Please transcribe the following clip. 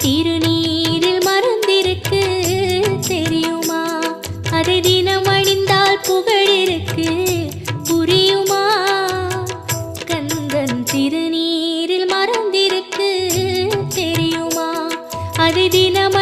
திருநீரில் மறந்திருக்கு தெரியுமா? அதை தினம் அணிந்தால் புகழிருக்கு புரியுமா? கந்தன் திருநீரில் மறந்திருக்கு தெரியுமா? அதை தினம்